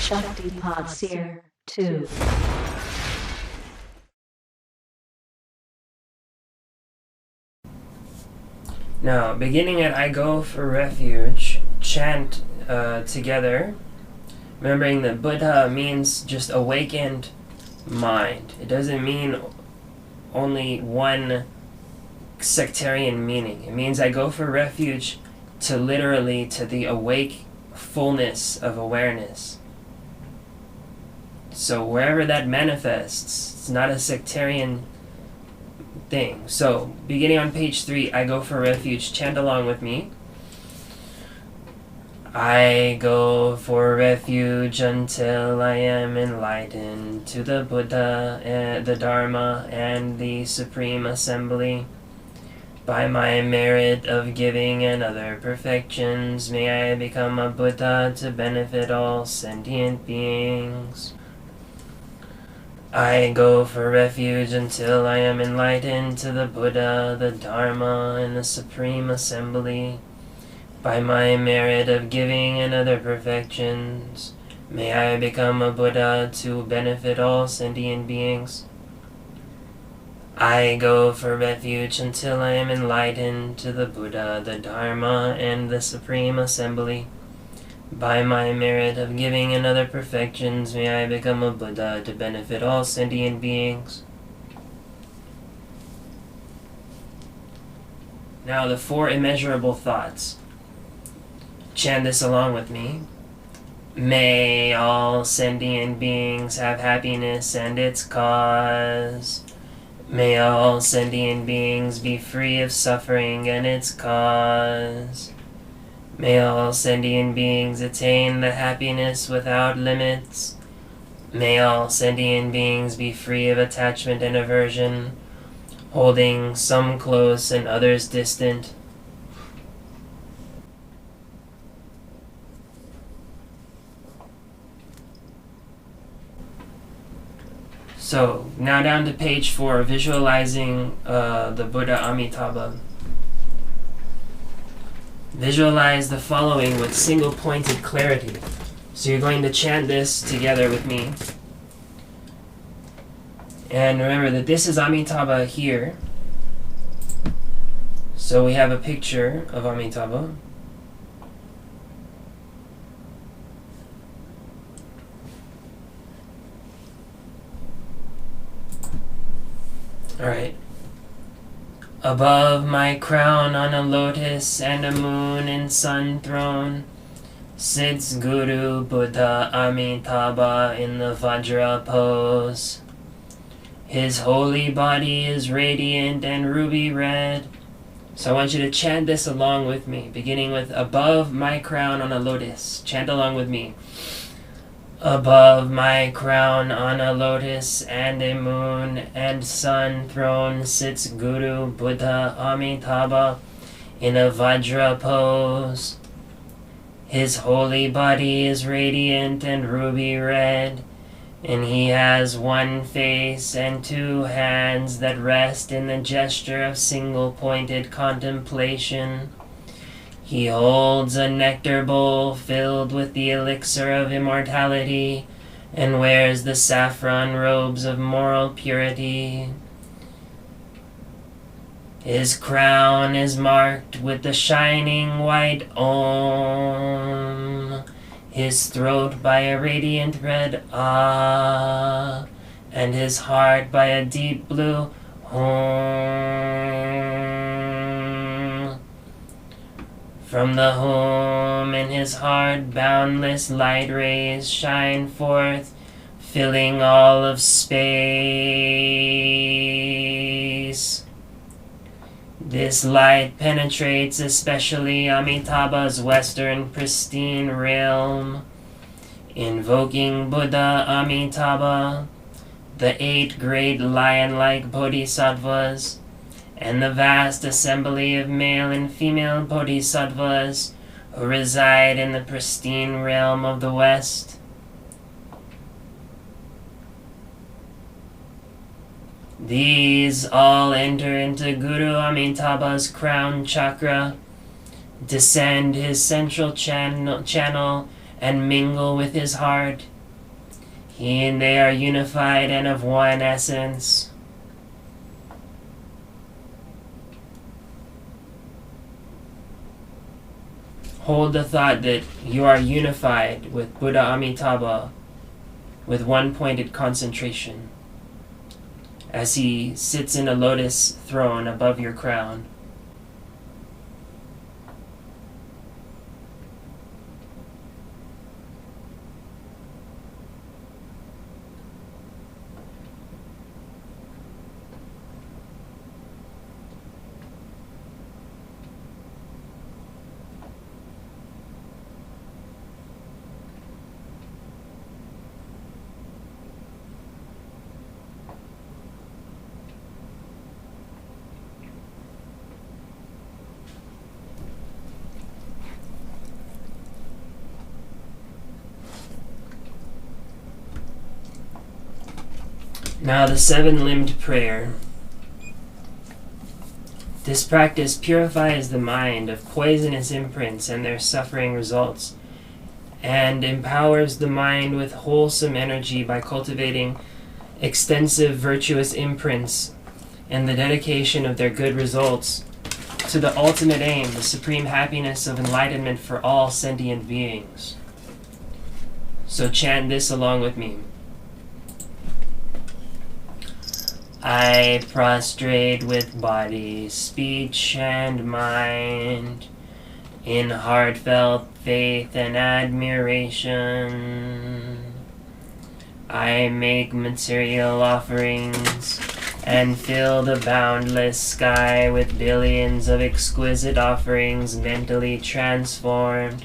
Shaktipat Seer 2. Now, beginning at I go for refuge, chant together, remembering that Buddha means just awakened mind. It doesn't mean only one sectarian meaning. It means I go for refuge to literally to the awake fullness of awareness. So wherever that manifests, it's not a sectarian thing. So beginning on page 3, I go for refuge. Chant along with me. I go for refuge until I am enlightened to the Buddha, the Dharma, and the Supreme Assembly. By my merit of giving and other perfections, may I become a Buddha to benefit all sentient beings. I go for refuge until I am enlightened to the Buddha, the Dharma, and the Supreme Assembly. By my merit of giving and other perfections, may I become a Buddha to benefit all sentient beings. I go for refuge until I am enlightened to the Buddha, the Dharma, and the Supreme Assembly. By my merit of giving and other perfections, may I become a Buddha to benefit all sentient beings. Now the 4 immeasurable thoughts. Chant this along with me. May all sentient beings have happiness and its cause. May all sentient beings be free of suffering and its cause. May all sentient beings attain the happiness without limits. May all sentient beings be free of attachment and aversion, holding some close and others distant. So, now down to page 4, visualizing the Buddha Amitabha. Visualize the following with single-pointed clarity. So you're going to chant this together with me. And remember that this is Amitabha here. So we have a picture of Amitabha. Alright. Above my crown on a lotus and a moon and sun throne sits Guru Buddha Amitabha in the Vajra pose. His holy body is radiant and ruby red. So I want you to chant this along with me, beginning with above my crown on a lotus. Chant along with me. Above my crown on a lotus and a moon and sun throne sits Guru Buddha Amitabha in a Vajra pose. His holy body is radiant and ruby red, and he has one face and 2 hands that rest in the gesture of single-pointed contemplation. He holds a nectar bowl filled with the elixir of immortality and wears the saffron robes of moral purity. His crown is marked with the shining white Om, his throat by a radiant red Ah, and his heart by a deep blue Om. From the home in his heart, boundless light rays shine forth, filling all of space. This light penetrates especially Amitabha's western pristine realm, invoking Buddha Amitabha, the 8 great lion-like bodhisattvas, and the vast assembly of male and female bodhisattvas who reside in the pristine realm of the West. These all enter into Guru Amitabha's crown chakra, descend his central channel, and mingle with his heart, He and they are unified and of one essence. Hold the thought that you are unified with Buddha Amitabha with one-pointed concentration as he sits in a lotus throne above your crown. Now the seven-limbed prayer. This practice purifies the mind of poisonous imprints and their suffering results, and empowers the mind with wholesome energy by cultivating extensive virtuous imprints and the dedication of their good results to the ultimate aim, the supreme happiness of enlightenment for all sentient beings. So chant this along with me. I prostrate with body, speech, and mind in heartfelt faith and admiration. I make material offerings and fill the boundless sky with billions of exquisite offerings mentally transformed.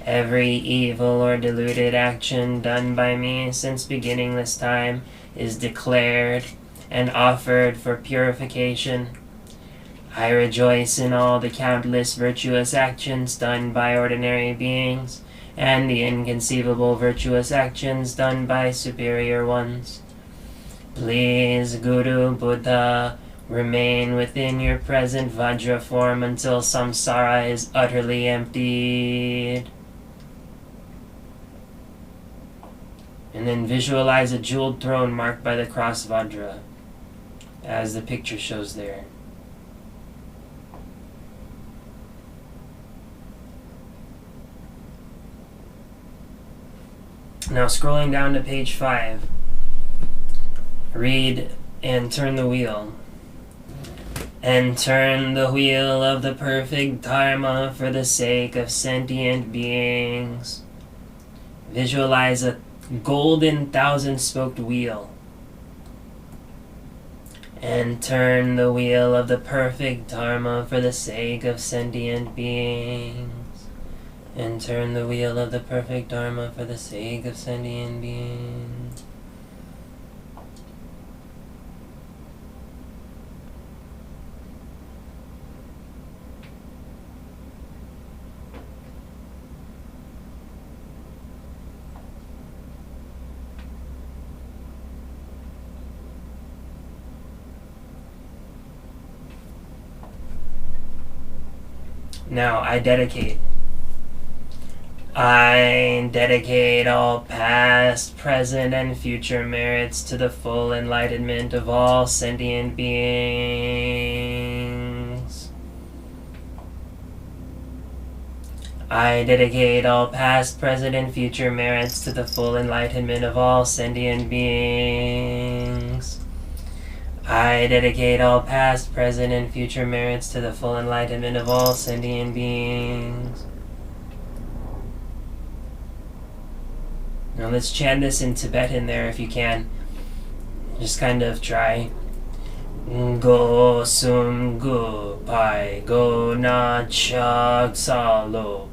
Every evil or deluded action done by me since beginningless time is declared and offered for purification. I rejoice in all the countless virtuous actions done by ordinary beings, and the inconceivable virtuous actions done by superior ones. Please, Guru Buddha, remain within your present Vajra form until samsara is utterly emptied. And then visualize a jeweled throne marked by the cross Vajra, as the picture shows there. Now scrolling down to page 5, read and turn the wheel. And turn the wheel of the perfect Dharma for the sake of sentient beings. Visualize a golden thousand-spoked wheel. And turn the wheel of the perfect Dharma for the sake of sentient beings. And turn the wheel of the perfect Dharma for the sake of sentient beings. Now, I dedicate all past, present, and future merits to the full enlightenment of all sentient beings. I dedicate all past, present, and future merits to the full enlightenment of all sentient beings. I dedicate all past, present, and future merits to the full enlightenment of all sentient beings. Now let's chant this in Tibetan there if you can. Just kind of try. Go sum gu pai go na chak salo.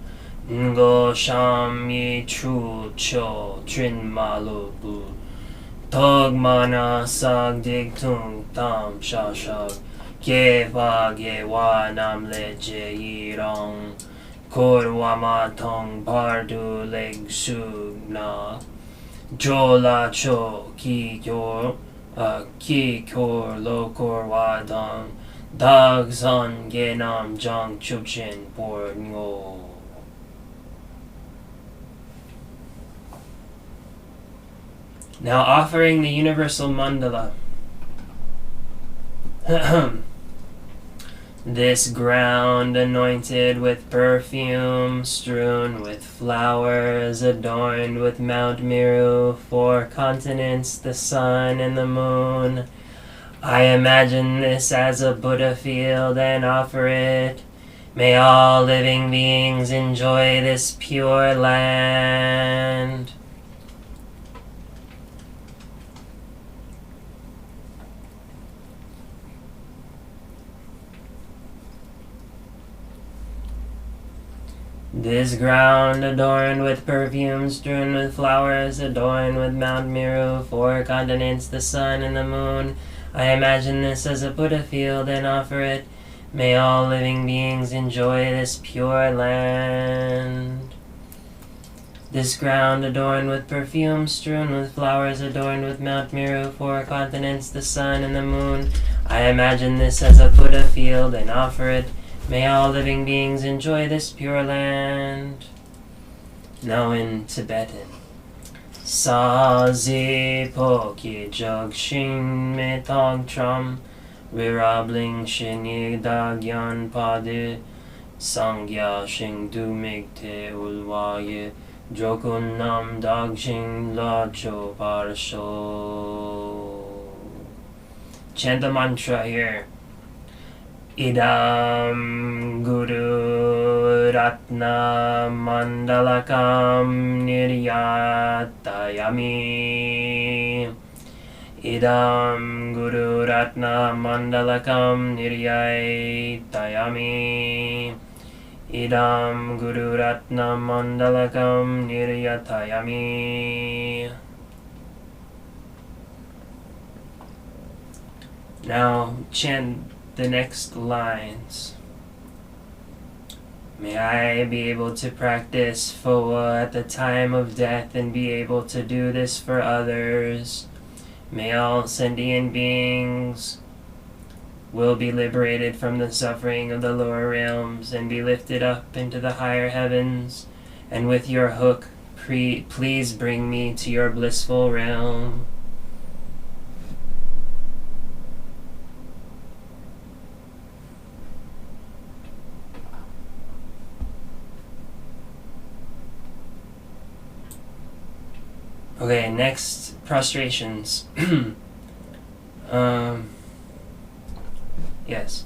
Go sham yi tru cho trin malu bu. Tog mana sag dig tung tam sha shag. Ge va ge wa nam le je yi rong. Kor wa ma tong pardu leg sug na. Jo la cho ki kyor lo kor wa dang. Dag san ge nam jang chuchin por ngo. Now offering the universal mandala. This ground anointed with perfume, strewn with flowers, adorned with Mount Meru, 4 continents, the sun and the moon. I imagine this as a Buddha field and offer it. May all living beings enjoy this pure land. This ground adorned with perfume, strewn with flowers, adorned with Mount Meru, 4 continents, the sun and the moon. I imagine this as a Buddha field and offer it. May all living beings enjoy this pure land. This ground adorned with perfume, strewn with flowers, adorned with Mount Meru, 4 continents, the sun and the moon. I imagine this as a Buddha field and offer it. May all living beings enjoy this pure land. Now in Tibetan. Sazi poki jogshin me tog tram, virabling shinig dagyan padu, sangya shing du migte ulwaye, jokun nam dagshin la cho parasho. Chant the mantra here. Idam Guru Ratna Mandalakam Niryatayami. Idam Guru Ratna Mandalakam Niryatayami. Idam Guru Ratna Mandalakam Niryatayami. Now chant the next lines. May I be able to practice Phowa at the time of death and be able to do this for others. May all sentient beings will be liberated from the suffering of the lower realms and be lifted up into the higher heavens. And with your hook, please bring me to your blissful realm. Okay, next, prostrations. Yes.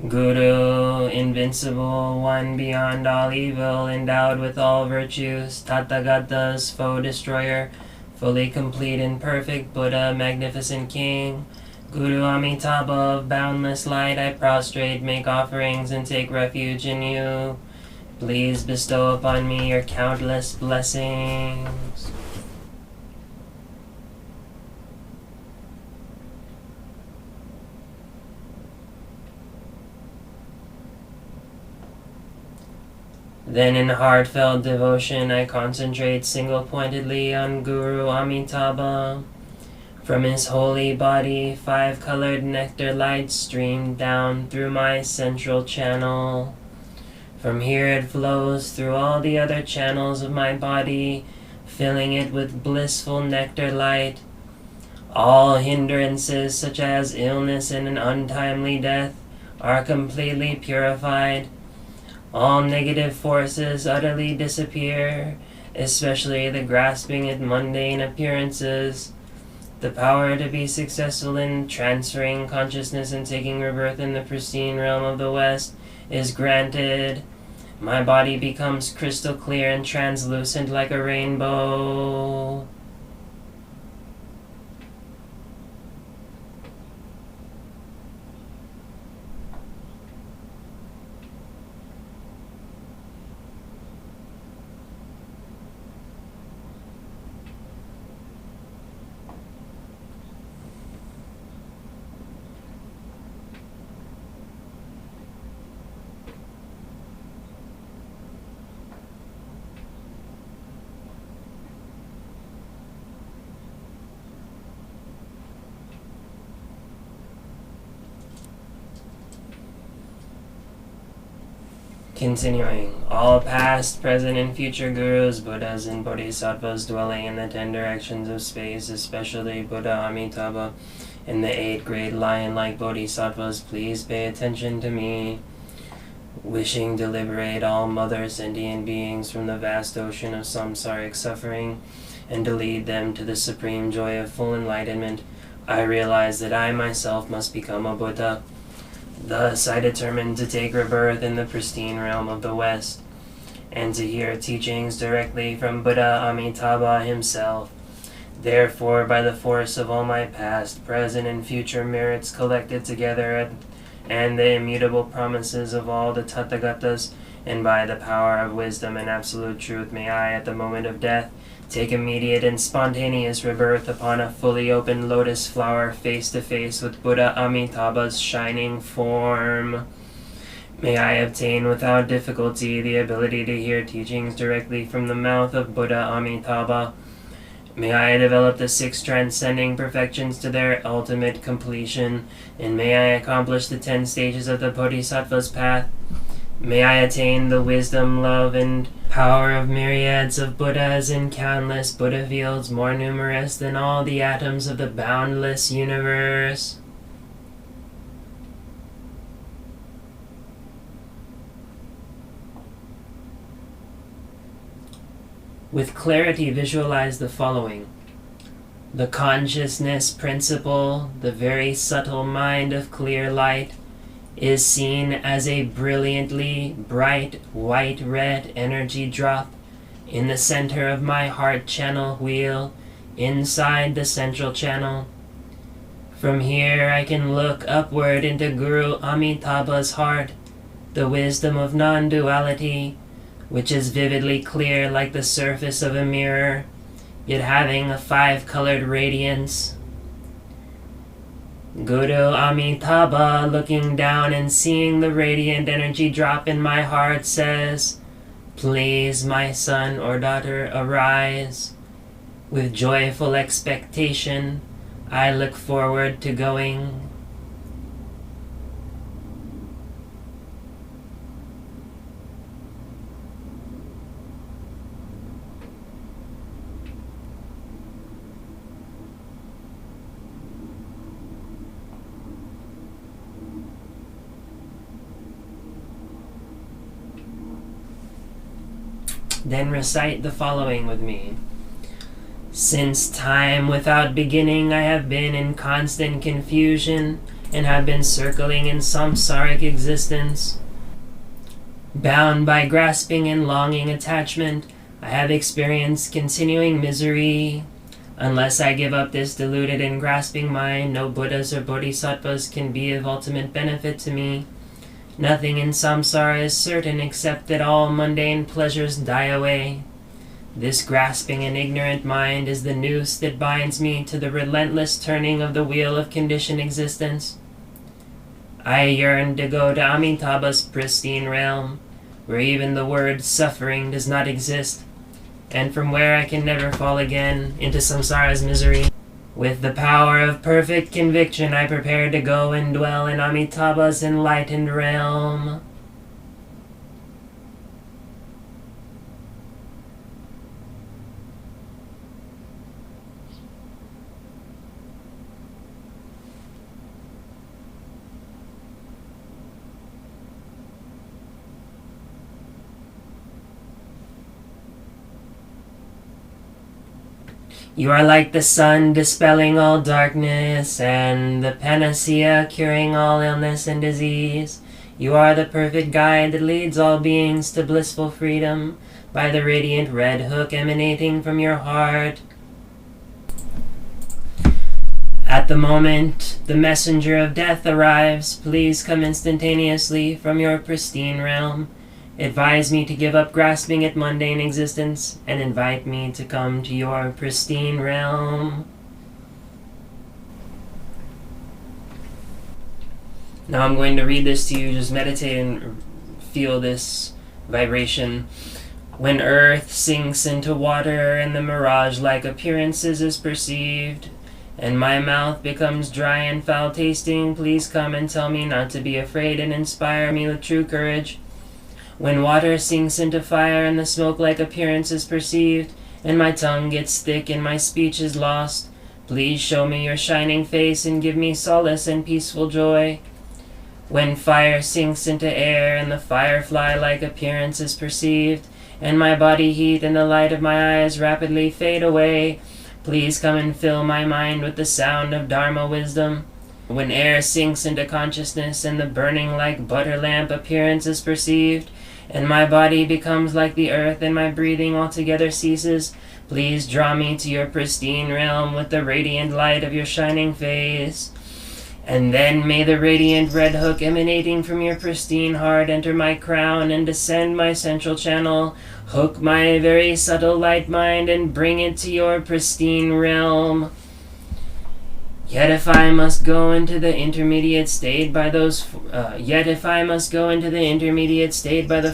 Guru, invincible, one beyond all evil, endowed with all virtues, Tathagata's foe destroyer, fully complete and perfect Buddha, magnificent king. Guru Amitabha of boundless light, I prostrate, make offerings, and take refuge in you. Please bestow upon me your countless blessings. Then in heartfelt devotion I concentrate single-pointedly on Guru Amitabha. From his holy body 5-colored nectar light streamed down through my central channel. From here it flows through all the other channels of my body, filling it with blissful nectar light. All hindrances such as illness and an untimely death are completely purified. All negative forces utterly disappear, especially the grasping at mundane appearances. The power to be successful in transferring consciousness and taking rebirth in the pristine realm of the West is granted. My body becomes crystal clear and translucent like a rainbow. Continuing, all past, present, and future gurus, Buddhas, and Bodhisattvas dwelling in the 10 directions of space, especially Buddha Amitabha and the 8 great lion-like Bodhisattvas, please pay attention to me. Wishing to liberate all mother sentient beings from the vast ocean of samsaric suffering and to lead them to the supreme joy of full enlightenment, I realize that I myself must become a Buddha. Thus, I determined to take rebirth in the pristine realm of the West, and to hear teachings directly from Buddha Amitabha himself. Therefore, by the force of all my past, present, and future merits collected together, and the immutable promises of all the Tathagatas, and by the power of wisdom and absolute truth, may I, at the moment of death, take immediate and spontaneous rebirth upon a fully open lotus flower face to face with Buddha Amitabha's shining form. May I obtain without difficulty the ability to hear teachings directly from the mouth of Buddha Amitabha. May I develop the 6 transcending perfections to their ultimate completion, and may I accomplish the 10 stages of the Bodhisattva's path. May I attain the wisdom, love, and power of myriads of Buddhas in countless Buddha fields more numerous than all the atoms of the boundless universe. With clarity, visualize the following. The consciousness principle, the very subtle mind of clear light, is seen as a brilliantly bright white-red energy drop in the center of my heart channel wheel, inside the central channel. From here I can look upward into Guru Amitabha's heart, the wisdom of non-duality, which is vividly clear like the surface of a mirror, yet having a 5-colored radiance. Guru Amitabha, looking down and seeing the radiant energy drop in my heart, says, "Please, my son or daughter, arise." With joyful expectation, I look forward to going. Then recite the following with me. Since time without beginning, I have been in constant confusion and have been circling in samsaric existence. Bound by grasping and longing attachment, I have experienced continuing misery. Unless I give up this deluded and grasping mind, no Buddhas or Bodhisattvas can be of ultimate benefit to me. Nothing in samsara is certain except that all mundane pleasures die away. This grasping and ignorant mind is the noose that binds me to the relentless turning of the wheel of conditioned existence. I yearn to go to Amitabha's pristine realm, where even the word suffering does not exist, and from where I can never fall again into samsara's misery. With the power of perfect conviction, I prepare to go and dwell in Amitabha's enlightened realm. You are like the sun dispelling all darkness, and the panacea curing all illness and disease. You are the perfect guide that leads all beings to blissful freedom by the radiant red hook emanating from your heart. At the moment the messenger of death arrives, please come instantaneously from your pristine realm. Advise me to give up grasping at mundane existence and invite me to come to your pristine realm. Now I'm going to read this to you. Just meditate and feel this vibration. When earth sinks into water and the mirage-like appearances is perceived, and my mouth becomes dry and foul-tasting, please come and tell me not to be afraid and inspire me with true courage. When water sinks into fire and the smoke-like appearance is perceived, and my tongue gets thick and my speech is lost, please show me your shining face and give me solace and peaceful joy. When fire sinks into air and the firefly-like appearance is perceived, and my body heat and the light of my eyes rapidly fade away, please come and fill my mind with the sound of Dharma wisdom. When air sinks into consciousness and the burning like butter lamp appearance is perceived, and my body becomes like the earth and my breathing altogether ceases, please draw me to your pristine realm with the radiant light of your shining face. And then may the radiant red hook emanating from your pristine heart enter my crown and descend my central channel, hook my very subtle light mind and bring it to your pristine realm. Yet if I must go into the intermediate state by the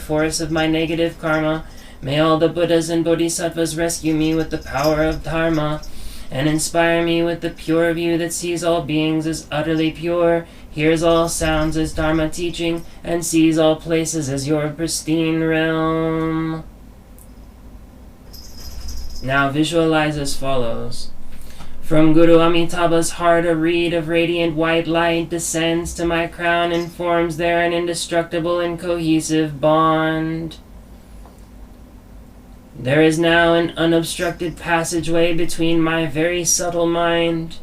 force of my negative karma, may all the Buddhas and Bodhisattvas rescue me with the power of Dharma, and inspire me with the pure view that sees all beings as utterly pure, hears all sounds as Dharma teaching, and sees all places as your pristine realm. Now visualize as follows. From Guru Amitabha's heart a reed of radiant white light descends to my crown and forms there an indestructible and cohesive bond. There is now an unobstructed passageway between my very subtle mind,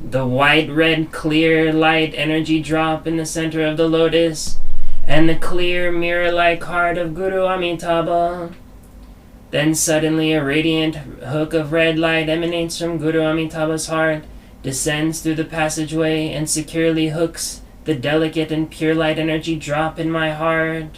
the white, red, clear light energy drop in the center of the lotus, and the clear, mirror-like heart of Guru Amitabha. Then suddenly a radiant hook of red light emanates from Guru Amitabha's heart, descends through the passageway, and securely hooks the delicate and pure light energy drop in my heart.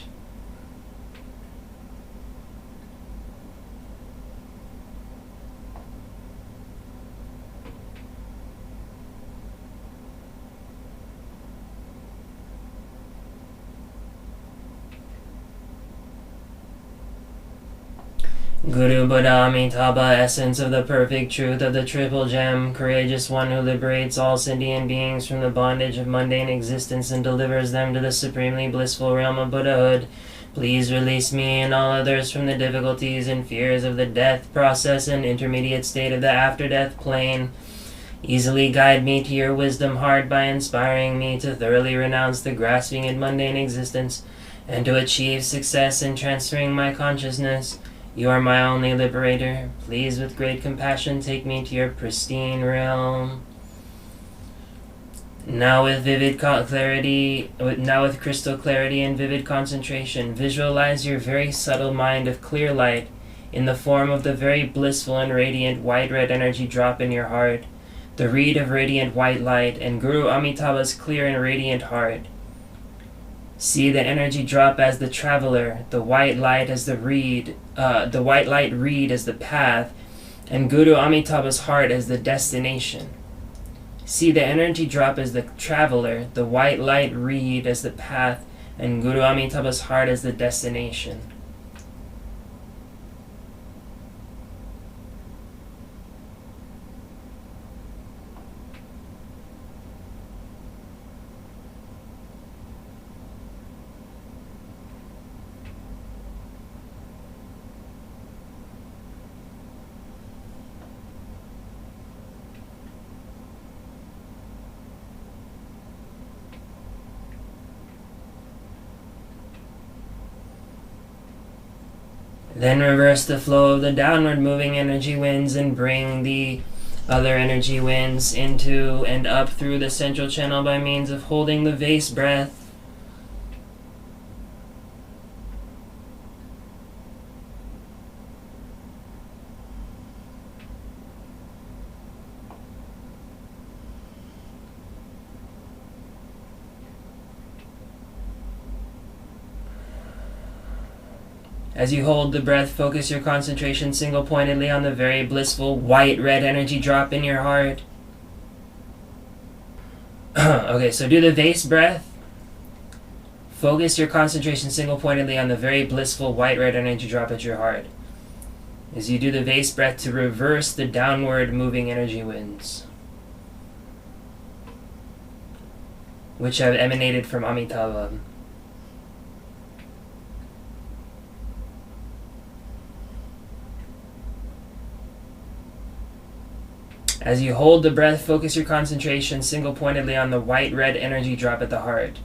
Guru Buddha Amitabha, essence of the perfect truth of the triple gem, courageous one who liberates all sentient beings from the bondage of mundane existence and delivers them to the supremely blissful realm of Buddhahood, please release me and all others from the difficulties and fears of the death process and intermediate state of the after-death plane. Easily guide me to your wisdom heart by inspiring me to thoroughly renounce the grasping in mundane existence and to achieve success in transferring my consciousness. You are my only liberator. Please, with great compassion, take me to your pristine realm. Now with crystal clarity and vivid concentration, visualize your very subtle mind of clear light in the form of the very blissful and radiant white-red energy drop in your heart, the reed of radiant white light, and Guru Amitabha's clear and radiant heart. See the energy drop as the traveler, the white light as the reed, the white light reed as the path, and Guru Amitabha's heart as the destination. See the energy drop as the traveler, the white light reed as the path, and Guru Amitabha's heart as the destination. Then reverse the flow of the downward moving energy winds and bring the other energy winds into and up through the central channel by means of holding the vase breath. As you hold the breath, focus your concentration single-pointedly on the very blissful white-red energy drop in your heart. Okay, so do the vase breath. Focus your concentration single-pointedly on the very blissful white-red energy drop at your heart. As you do the vase breath to reverse the downward moving energy winds, which have emanated from Amitabha. As you hold the breath, focus your concentration single-pointedly on the white-red energy drop at the heart.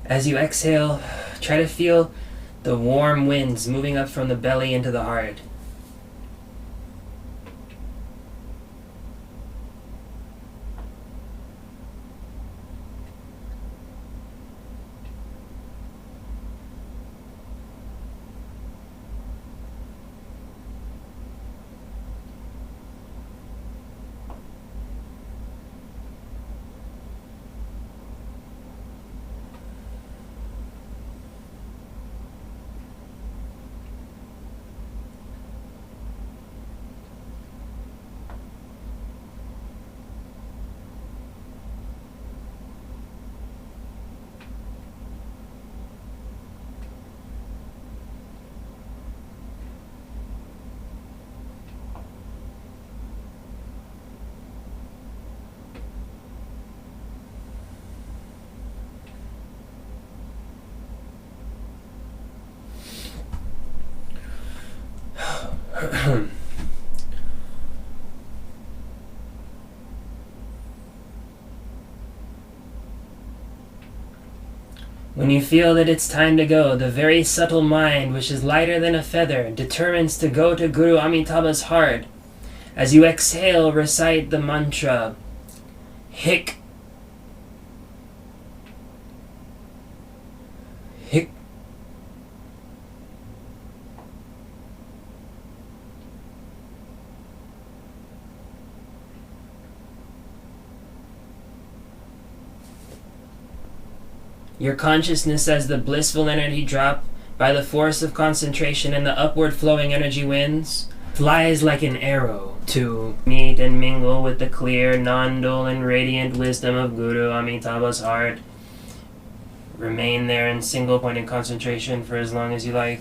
As you exhale, try to feel the warm winds moving up from the belly into the heart. When you feel that it's time to go, the very subtle mind, which is lighter than a feather, determines to go to Guru Amitabha's heart. As you exhale, recite the mantra, Hic. Hic. Your consciousness as the blissful energy drop by the force of concentration and the upward flowing energy winds flies like an arrow to meet and mingle with the clear, non-dual and radiant wisdom of Guru Amitabha's heart. Remain there in single-pointed concentration for as long as you like.